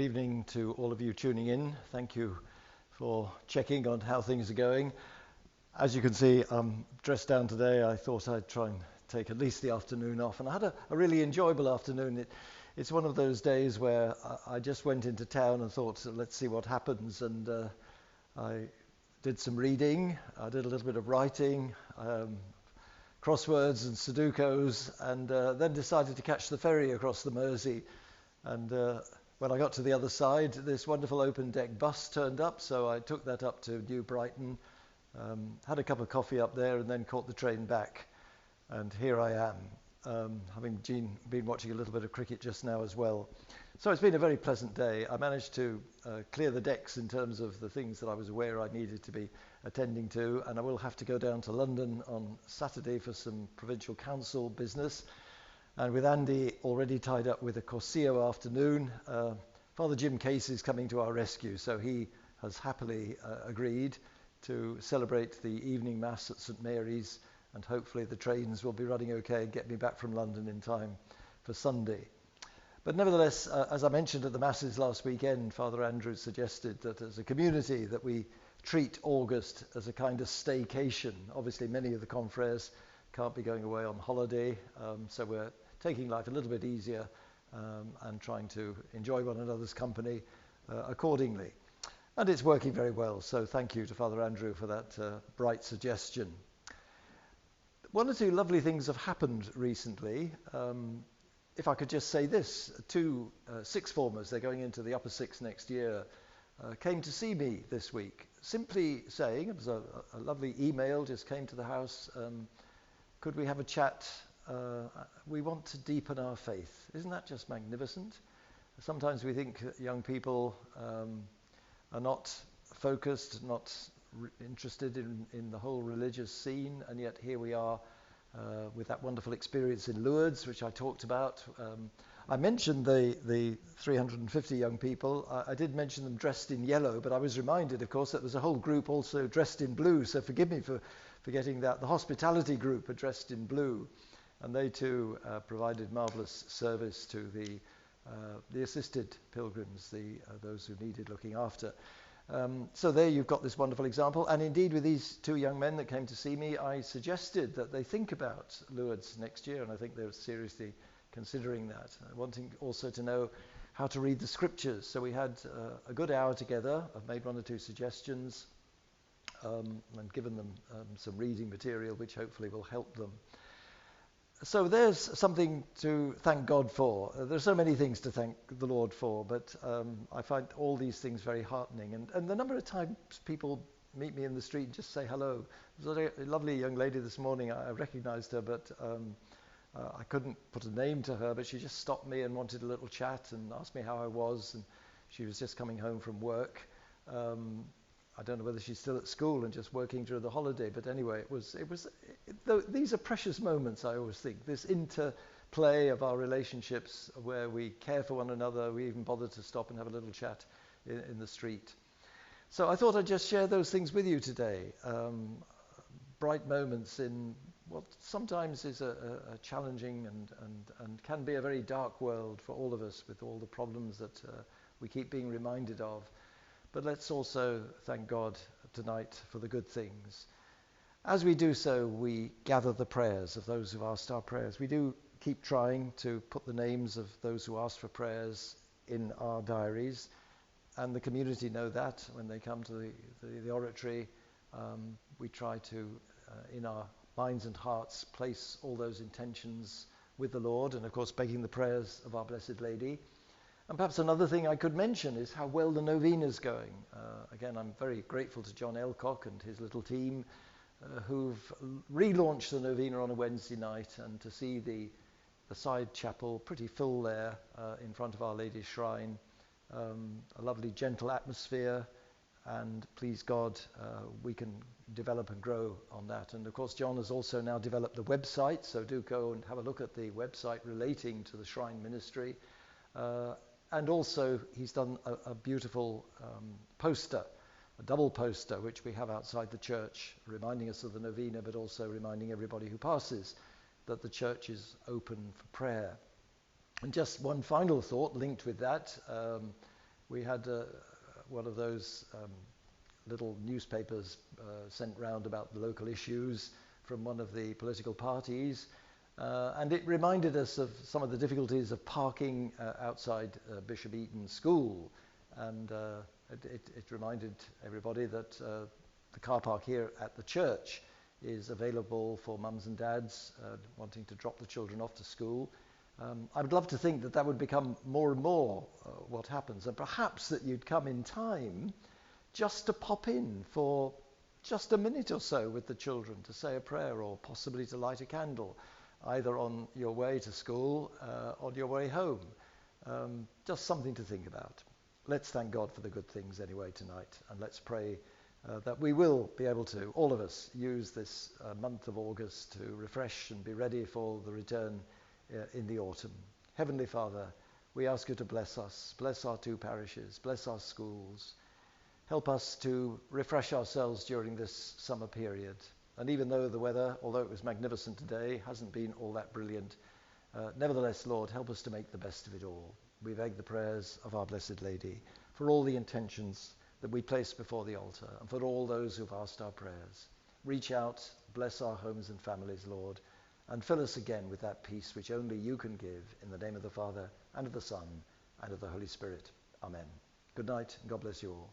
good evening to all of you tuning in. Thank you for checking on how things are going. As you can see, I'm dressed down today. I thought I'd try and take at least the afternoon off, and I had a really enjoyable afternoon. It's one of those days where I just went into town and thought, let's see what happens, and I did some reading, I did a little bit of writing, crosswords and Sudokus, and then decided to catch the ferry across the Mersey. And when I got to the other side, this wonderful open deck bus turned up, so I took that up to New Brighton, had a cup of coffee up there, and then caught the train back. And here I am, having been watching a little bit of cricket just now as well. So it's been a very pleasant day. I managed to clear the decks in terms of the things that I was aware I needed to be attending to, and I will have to go down to London on Saturday for some provincial council business. And with Andy already tied up with a Corsio afternoon, Father Jim Case is coming to our rescue, so he has happily agreed to celebrate the evening Mass at St Mary's, and hopefully the trains will be running okay and get me back from London in time for Sunday. But nevertheless, as I mentioned at the Masses last weekend, Father Andrew suggested that as a community that we treat August as a kind of staycation. Obviously, many of the confreres can't be going away on holiday, so we're taking life a little bit easier and trying to enjoy one another's company accordingly. And it's working very well, so thank you to Father Andrew for that bright suggestion. One or two lovely things have happened recently. If I could just say this, two sixth formers, they're going into the upper sixth next year, came to see me this week, simply saying, it was a lovely email, just came to the house, could we have a chat? We want to deepen our faith. Isn't that just magnificent? Sometimes we think that young people are not focused, not interested in the whole religious scene, and yet here we are with that wonderful experience in Lourdes, which I talked about. I mentioned the 350 young people. I did mention them dressed in yellow, but I was reminded, of course, that there's a whole group also dressed in blue, so forgive me for forgetting that. The hospitality group are dressed in blue, and they too provided marvellous service to the assisted pilgrims, those who needed looking after. So there you've got this wonderful example, and indeed with these two young men that came to see me, I suggested that they think about Lourdes next year, and I think they're seriously considering that, wanting also to know how to read the scriptures. So we had a good hour together. I've made one or two suggestions and given them some reading material which hopefully will help them. So there's something to thank God for. There's so many things to thank the Lord for, but I find all these things very heartening. And the number of times people meet me in the street and just say hello. There was a lovely young lady this morning. I recognized her, but I couldn't put a name to her, but she just stopped me and wanted a little chat and asked me how I was, and she was just coming home from work. I don't know whether she's still at school and just working through the holiday, but anyway, these are precious moments, I always think, this interplay of our relationships where we care for one another, we even bother to stop and have a little chat in the street. So I thought I'd just share those things with you today, bright moments in what sometimes is a challenging and can be a very dark world for all of us with all the problems that we keep being reminded of. But let's also thank God tonight for the good things. As we do so, we gather the prayers of those who've asked our prayers. We do keep trying to put the names of those who asked for prayers in our diaries, and the community know that when they come to the oratory. We try to, in our minds and hearts, place all those intentions with the Lord, and of course begging the prayers of Our Blessed Lady. And perhaps another thing I could mention is how well the novena's going. Again, I'm very grateful to John Elcock and his little team who've relaunched the novena on a Wednesday night, and to see the side chapel pretty full there in front of Our Lady's shrine, a lovely gentle atmosphere, and please God, we can develop and grow on that. And of course, John has also now developed the website, so do go and have a look at the website relating to the shrine ministry. And also, he's done a beautiful poster, a double poster, which we have outside the church, reminding us of the novena, but also reminding everybody who passes that the church is open for prayer. And just one final thought linked with that. We had one of those little newspapers sent round about the local issues from one of the political parties, and it reminded us of some of the difficulties of parking outside Bishop Eton School, and it reminded everybody that the car park here at the church is available for mums and dads wanting to drop the children off to school. I would love to think that that would become more and more what happens, and perhaps that you'd come in time just to pop in for just a minute or so with the children to say a prayer, or possibly to light a candle, either on your way to school, on your way home. Just something to think about. Let's thank God for the good things anyway tonight, and let's pray that we will be able to, all of us, use this month of August to refresh and be ready for the return in the autumn. Heavenly Father, we ask you to bless us, bless our 2 parishes, bless our schools. Help us to refresh ourselves during this summer period. And even though the weather, although it was magnificent today, hasn't been all that brilliant, nevertheless, Lord, help us to make the best of it all. We beg the prayers of our Blessed Lady for all the intentions that we place before the altar, and for all those who've asked our prayers. Reach out, bless our homes and families, Lord, and fill us again with that peace which only you can give, in the name of the Father, and of the Son, and of the Holy Spirit. Amen. Good night, and God bless you all.